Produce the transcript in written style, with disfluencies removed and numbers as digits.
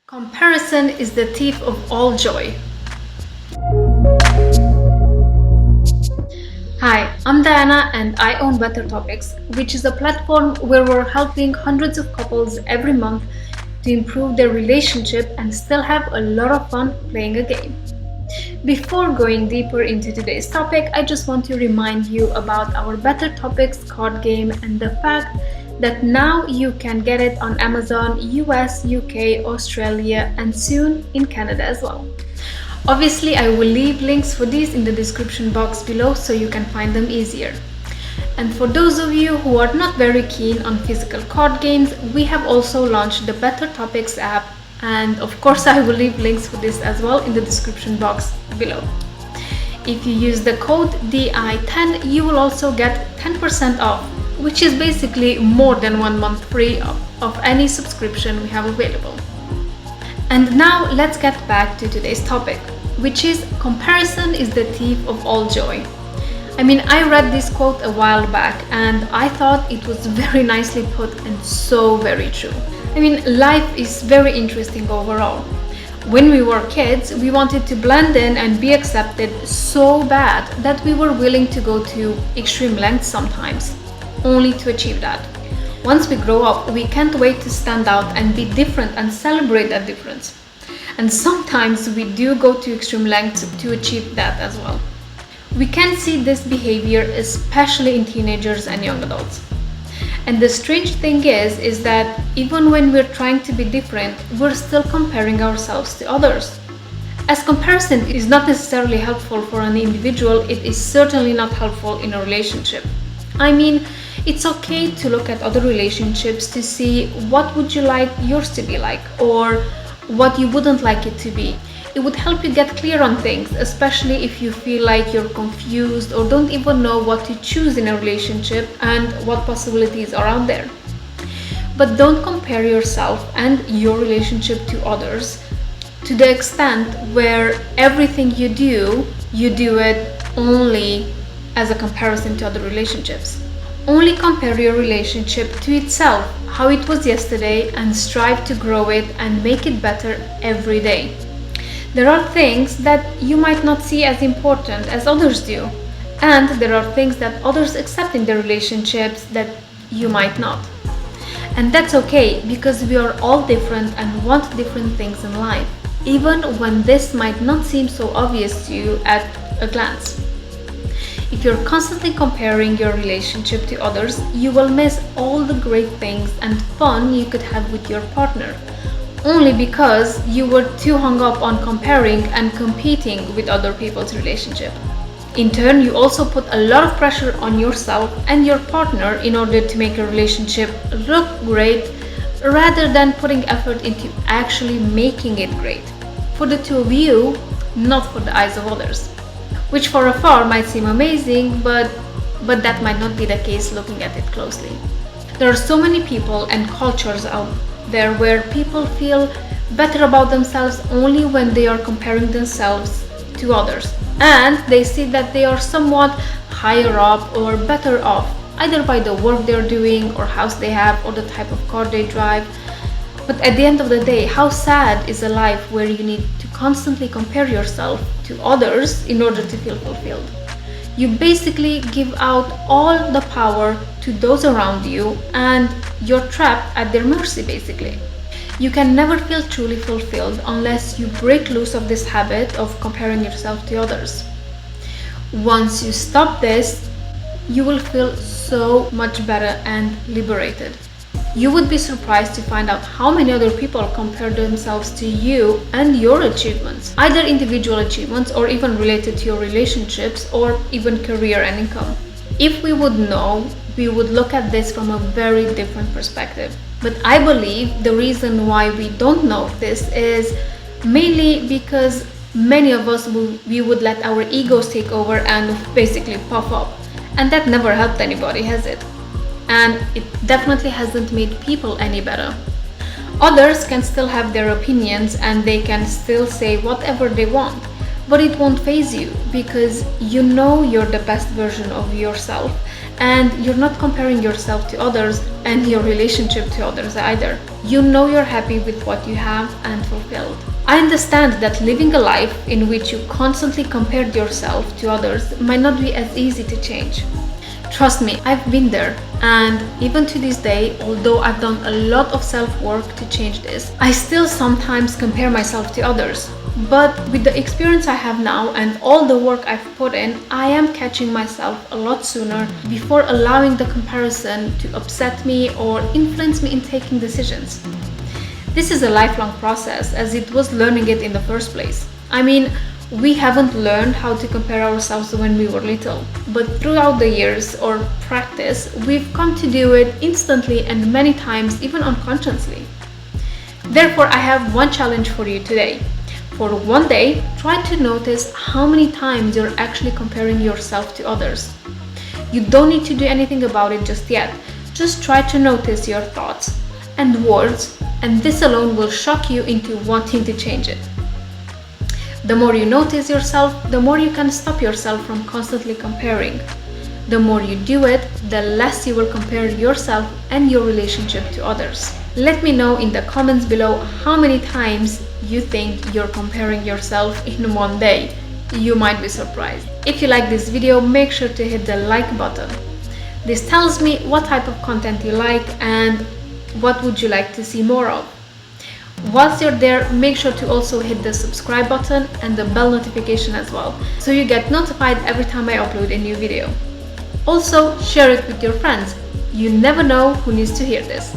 Comparison is the thief of all joy. Hi, I'm Diana and I own Better Topics, which is a platform where we're helping hundreds of couples every month to improve their relationship and still have a lot of fun playing a game. Before going deeper into today's topic, I just want to remind you about our Better Topics card game and the fact that now you can get it on Amazon, US, UK, Australia, and soon in Canada as well. Obviously, I will leave links for these in the description box below so you can find them easier. And for those of you who are not very keen on physical card games, we have also launched the Better Topics app, and of course I will leave links for this as well in the description box below. If you use the code DI10, you will also get 10% off, which is basically more than 1 month free of any subscription we have available. And now let's get back to today's topic, which is comparison is the thief of all joy. I mean, I read this quote a while back and I thought it was very nicely put and so very true. I mean, life is very interesting overall. When we were kids, we wanted to blend in and be accepted so bad that we were willing to go to extreme lengths sometimes, only to achieve that. Once we grow up, we can't wait to stand out and be different and celebrate that difference. And sometimes we do go to extreme lengths to achieve that as well. We can see this behavior especially in teenagers and young adults. And the strange thing is that even when we're trying to be different, we're still comparing ourselves to others. As comparison is not necessarily helpful for an individual, it is certainly not helpful in a relationship. I mean, it's okay to look at other relationships to see what would you like yours to be like or what you wouldn't like it to be. It would help you get clear on things, especially if you feel like you're confused or don't even know what to choose in a relationship and what possibilities are out there. But don't compare yourself and your relationship to others to the extent where everything you do it only as a comparison to other relationships. Only compare your relationship to itself, how it was yesterday, and strive to grow it and make it better every day. There are things that you might not see as important as others do, and there are things that others accept in their relationships that you might not. And that's okay, because we are all different and want different things in life, even when this might not seem so obvious to you at a glance. If you're constantly comparing your relationship to others, you will miss all the great things and fun you could have with your partner, only because you were too hung up on comparing and competing with other people's relationship. In turn, you also put a lot of pressure on yourself and your partner in order to make a relationship look great, rather than putting effort into actually making it great. For the two of you, not for the eyes of others. Which for afar might seem amazing, but that might not be the case looking at it closely. There are so many people and cultures out there where people feel better about themselves only when they are comparing themselves to others, and they see that they are somewhat higher up or better off, either by the work they're doing or house they have or the type of car they drive. But at the end of the day, how sad is a life where you need to constantly compare yourself to others in order to feel fulfilled? You basically give out all the power to those around you and you're trapped at their mercy basically. You can never feel truly fulfilled unless you break loose of this habit of comparing yourself to others. Once you stop this, you will feel so much better and liberated. You would be surprised to find out how many other people compare themselves to you and your achievements, either individual achievements or even related to your relationships or even career and income. If we would know, we would look at this from a very different perspective. But I believe the reason why we don't know this is mainly because many of us we would let our egos take over and basically puff up. And that never helped anybody, has it? And it definitely hasn't made people any better. Others can still have their opinions and they can still say whatever they want, but it won't faze you because you know you're the best version of yourself and you're not comparing yourself to others and your relationship to others either. You know you're happy with what you have and fulfilled. I understand that living a life in which you constantly compared yourself to others might not be as easy to change. Trust me, I've been there, and even to this day, although I've done a lot of self-work to change this, I still sometimes compare myself to others. But with the experience I have now and all the work I've put in, I am catching myself a lot sooner before allowing the comparison to upset me or influence me in taking decisions. This is a lifelong process, as it was learning it in the first place. I mean, we haven't learned how to compare ourselves when we were little, but throughout the years or practice, we've come to do it instantly and many times, even unconsciously. Therefore, I have one challenge for you today. For one day, try to notice how many times you're actually comparing yourself to others. You don't need to do anything about it just yet. Just try to notice your thoughts and words, and this alone will shock you into wanting to change it. The more you notice yourself, the more you can stop yourself from constantly comparing. The more you do it, the less you will compare yourself and your relationship to others. Let me know in the comments below how many times you think you're comparing yourself in one day. You might be surprised. If you like this video, make sure to hit the like button. This tells me what type of content you like and what would you like to see more of. Whilst you're there, make sure to also hit the subscribe button and the bell notification as well, so you get notified every time I upload a new video. Also, share it with your friends. You never know who needs to hear this.